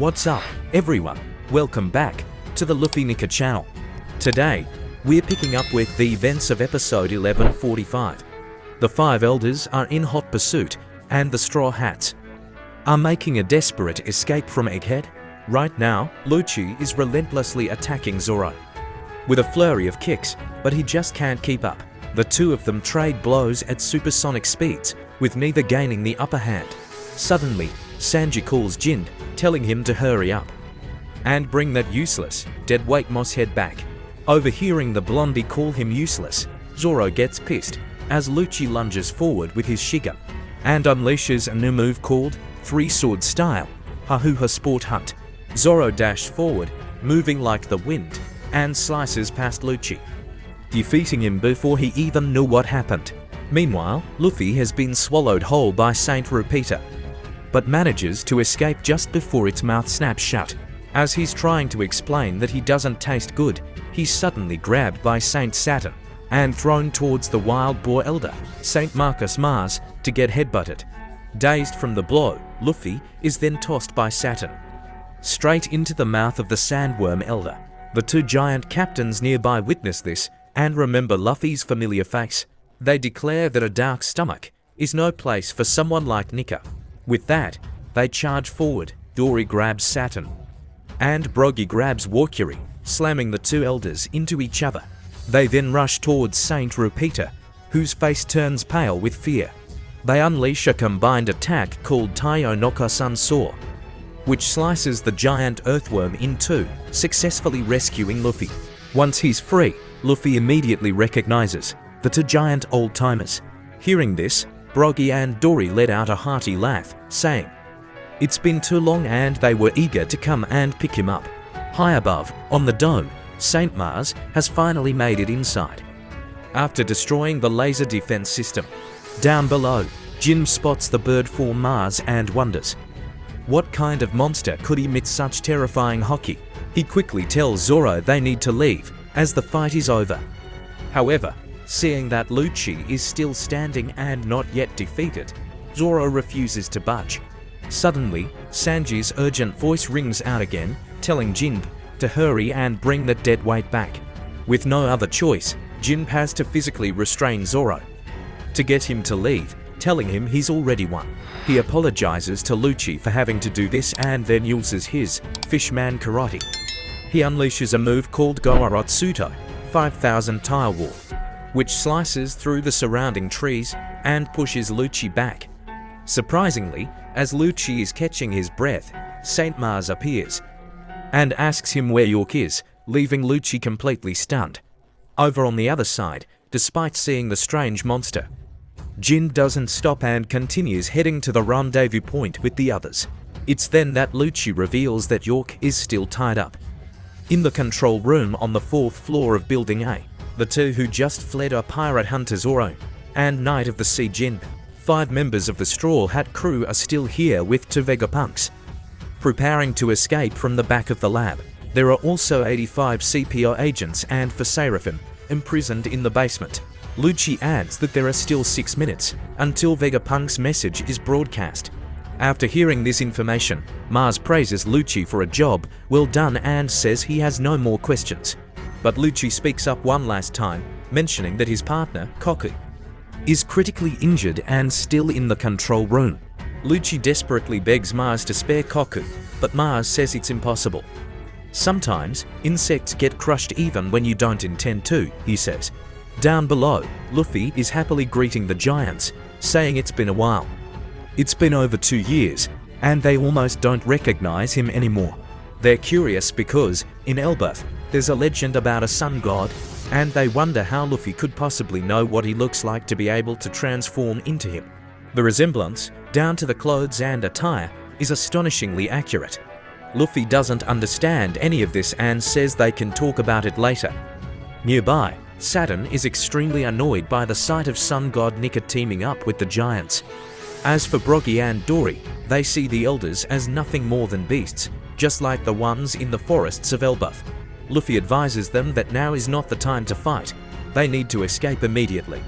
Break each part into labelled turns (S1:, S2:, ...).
S1: What's up, everyone? Welcome back to the Luffy Nika channel. Today, we're picking up with the events of episode 1145. The 5 elders are in hot pursuit, and the Straw Hats are making a desperate escape from Egghead. Right now, Luffy is relentlessly attacking Zoro with a flurry of kicks, but he just can't keep up. The two of them trade blows at supersonic speeds, with neither gaining the upper hand. Suddenly, Sanji calls Jin, telling him to hurry up and bring that useless, deadweight mosshead back. Overhearing the blondie call him useless, Zoro gets pissed as Luffy lunges forward with his shigun and unleashes a new move called Three-Sword Style, Hahuha Sport Hunt. Zoro dashed forward, moving like the wind, and slices past Luffy, defeating him before he even knew what happened. Meanwhile, Luffy has been swallowed whole by Saint Repeater, but manages to escape just before its mouth snaps shut. As he's trying to explain that he doesn't taste good, he's suddenly grabbed by Saint Saturn and thrown towards the wild boar elder, Saint Marcus Mars, to get headbutted. Dazed from the blow, Luffy is then tossed by Saturn straight into the mouth of the sandworm elder. The two giant captains nearby witness this and remember Luffy's familiar face. They declare that a dark stomach is no place for someone like Nika. With that, they charge forward. Dory grabs Saturn, and Broggy grabs Warcury, slamming the two elders into each other. They then rush towards Saint Repeater, whose face turns pale with fear. They unleash a combined attack called Taiyo Noka Sun Saw, which slices the giant earthworm in two, successfully rescuing Luffy. Once he's free, Luffy immediately recognizes the two giant old-timers. Hearing this, Broggy and Dory let out a hearty laugh, saying it's been too long, and they were eager to come and pick him up. High above, on the dome, Saint Mars has finally made it inside after destroying the laser defense system. Down below, Jin spots the bird form Mars and wonders what kind of monster could emit such terrifying hockey. He quickly tells Zoro they need to leave as the fight is over. However, seeing that Luffy is still standing and not yet defeated, Zoro refuses to budge. Suddenly, Sanji's urgent voice rings out again, telling Jin to hurry and bring the dead weight back. With no other choice, Jin has to physically restrain Zoro to get him to leave, telling him he's already won. He apologizes to Luffy for having to do this and then uses his Fishman Karate. He unleashes a move called Goarotsuto, 5000 Tile Wall, which slices through the surrounding trees and pushes Luffy back. Surprisingly, as Luffy is catching his breath, Saint Mars appears and asks him where York is, leaving Luffy completely stunned. Over on the other side, despite seeing the strange monster, Jin doesn't stop and continues heading to the rendezvous point with the others. It's then that Luffy reveals that York is still tied up in the control room on the 4th floor of Building A. The two who just fled are pirate hunter Zoro and Knight of the Sea Jin. 5 members of the Straw Hat crew are still here with 2 Vegapunks, preparing to escape from the back of the lab. There are also 85 CPO agents and for Seraphim imprisoned in the basement. Luffy adds that there are still 6 minutes until Vegapunk's message is broadcast. After hearing this information, Mars praises Luffy for a job well done and says he has no more questions. But Luffy speaks up one last time, mentioning that his partner, Koku, is critically injured and still in the control room. Luffy desperately begs Mars to spare Koku, but Mars says it's impossible. Sometimes, insects get crushed even when you don't intend to, he says. Down below, Luffy is happily greeting the giants, saying it's been a while. It's been over 2 years, and they almost don't recognize him anymore. They're curious because, in Elbaf, there's a legend about a sun god, and they wonder how Luffy could possibly know what he looks like to be able to transform into him. The resemblance, down to the clothes and attire, is astonishingly accurate. Luffy doesn't understand any of this and says they can talk about it later. Nearby, Saturn is extremely annoyed by the sight of sun god Nika teaming up with the giants. As for Broggy and Dory, they see the elders as nothing more than beasts, just like the ones in the forests of Elbaf. Luffy advises them that now is not the time to fight. They need to escape immediately.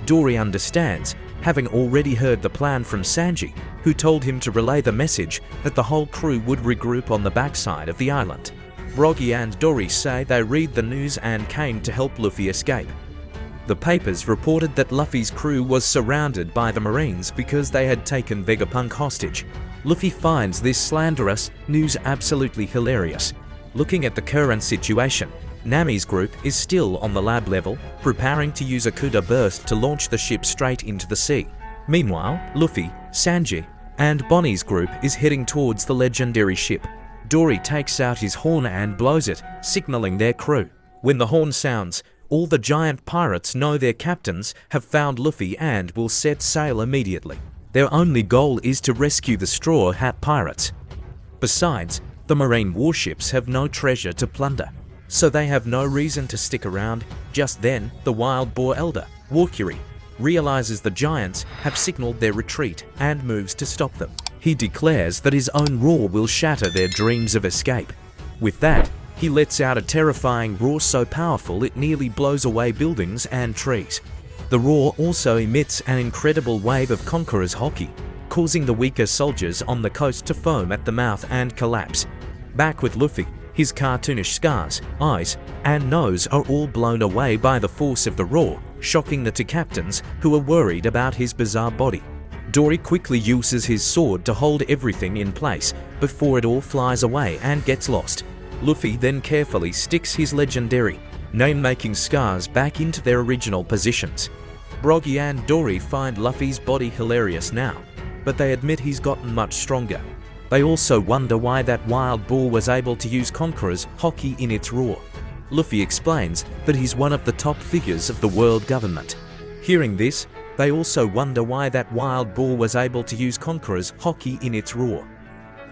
S1: Dory understands, having already heard the plan from Sanji, who told him to relay the message that the whole crew would regroup on the backside of the island. Broggy and Dory say they read the news and came to help Luffy escape. The papers reported that Luffy's crew was surrounded by the Marines because they had taken Vegapunk hostage. Luffy finds this slanderous news absolutely hilarious. Looking at the current situation, Nami's group is still on the lab level, preparing to use a Kuda burst to launch the ship straight into the sea. Meanwhile, Luffy, Sanji, and Bonnie's group is heading towards the legendary ship. Dory takes out his horn and blows it, signaling their crew. When the horn sounds, all the giant pirates know their captains have found Luffy and will set sail immediately. Their only goal is to rescue the Straw Hat Pirates. Besides, the Marine warships have no treasure to plunder, so they have no reason to stick around. Just then, the Wild Boar Elder, Walkiri, realizes the giants have signaled their retreat and moves to stop them. He declares that his own roar will shatter their dreams of escape. With that, he lets out a terrifying roar so powerful it nearly blows away buildings and trees. The roar also emits an incredible wave of Conqueror's Hoki, causing the weaker soldiers on the coast to foam at the mouth and collapse. Back with Luffy, his cartoonish scars, eyes, and nose are all blown away by the force of the roar, shocking the two captains who are worried about his bizarre body. Dory quickly uses his sword to hold everything in place before it all flies away and gets lost. Luffy then carefully sticks his legendary name-making scars back into their original positions. Broggy and Dory find Luffy's body hilarious now, but they admit he's gotten much stronger. They also wonder why that wild boar was able to use Conqueror's Hoki in its roar. Luffy explains that he's one of the top figures of the world government. Hearing this, they also wonder why that wild boar was able to use Conqueror's Hoki in its roar.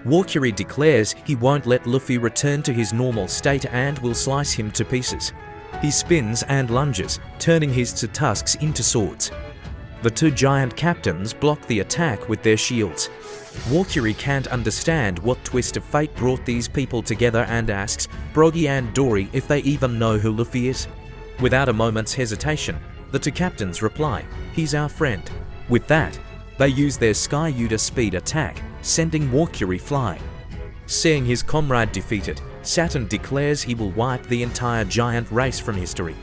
S1: Walkiri declares he won't let Luffy return to his normal state and will slice him to pieces. He spins and lunges, turning his two tusks into swords. The two giant captains block the attack with their shields. Walkiri can't understand what twist of fate brought these people together and asks Broggy and Dory if they even know who Luffy is. Without a moment's hesitation, the two captains reply, "He's our friend." With that, they use their Sky Yuta speed attack, sending Walkiri flying. Seeing his comrade defeated, Saturn declares he will wipe the entire giant race from history.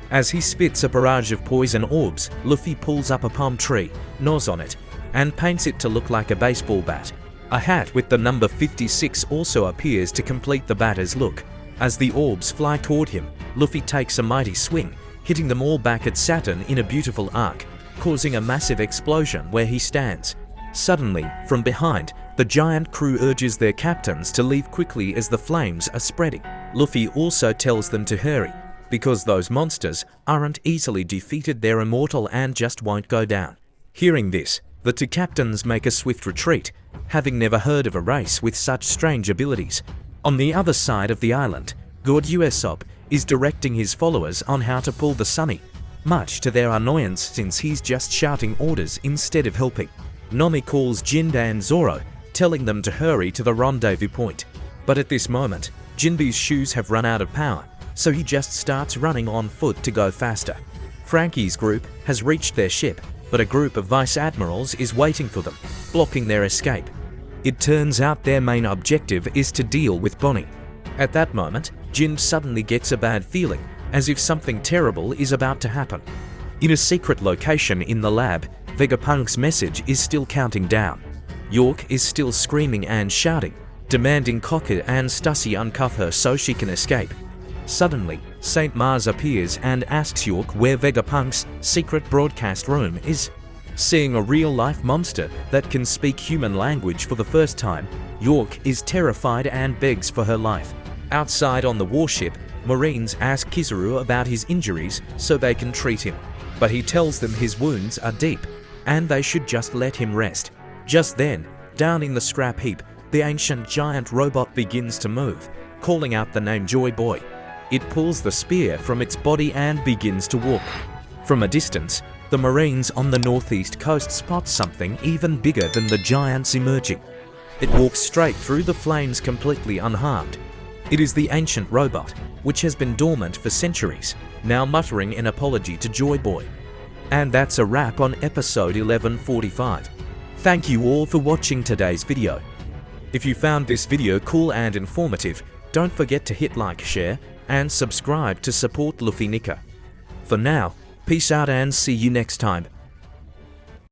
S1: As he spits a barrage of poison orbs, Luffy pulls up a palm tree, gnaws on it, and paints it to look like a baseball bat. A hat with the number 56 also appears to complete the batter's look. As the orbs fly toward him, Luffy takes a mighty swing, hitting them all back at Saturn in a beautiful arc, causing a massive explosion where he stands. Suddenly, from behind, the giant crew urges their captains to leave quickly as the flames are spreading. Luffy also tells them to hurry, because those monsters aren't easily defeated, they're immortal and just won't go down. Hearing this, the two captains make a swift retreat, having never heard of a race with such strange abilities. On the other side of the island, Gorosei is directing his followers on how to pull the Sunny, much to their annoyance since he's just shouting orders instead of helping. Nami calls Jinbe and Zoro, telling them to hurry to the rendezvous point. But at this moment, Jinbe's shoes have run out of power, so he just starts running on foot to go faster. Frankie's group has reached their ship, but a group of vice admirals is waiting for them, blocking their escape. It turns out their main objective is to deal with Bonnie. At that moment, Jin suddenly gets a bad feeling, as if something terrible is about to happen. In a secret location in the lab, Vegapunk's message is still counting down. York is still screaming and shouting, demanding Cocker and Stussy uncuff her so she can escape. Suddenly, Saint Mars appears and asks York where Vegapunk's secret broadcast room is. Seeing a real-life monster that can speak human language for the first time, York is terrified and begs for her life. Outside on the warship, Marines ask Kizaru about his injuries so they can treat him, but he tells them his wounds are deep and they should just let him rest. Just then, down in the scrap heap, the ancient giant robot begins to move, calling out the name Joy Boy. It pulls the spear from its body and begins to walk. From a distance, the Marines on the northeast coast spot something even bigger than the giants emerging. It walks straight through the flames completely unharmed. It is the ancient robot, which has been dormant for centuries, now muttering an apology to Joy Boy. And that's a wrap on episode 1145. Thank you all for watching today's video. If you found this video cool and informative, don't forget to hit like, share, and subscribe to support Luffy Nika. For now, peace out and see you next time.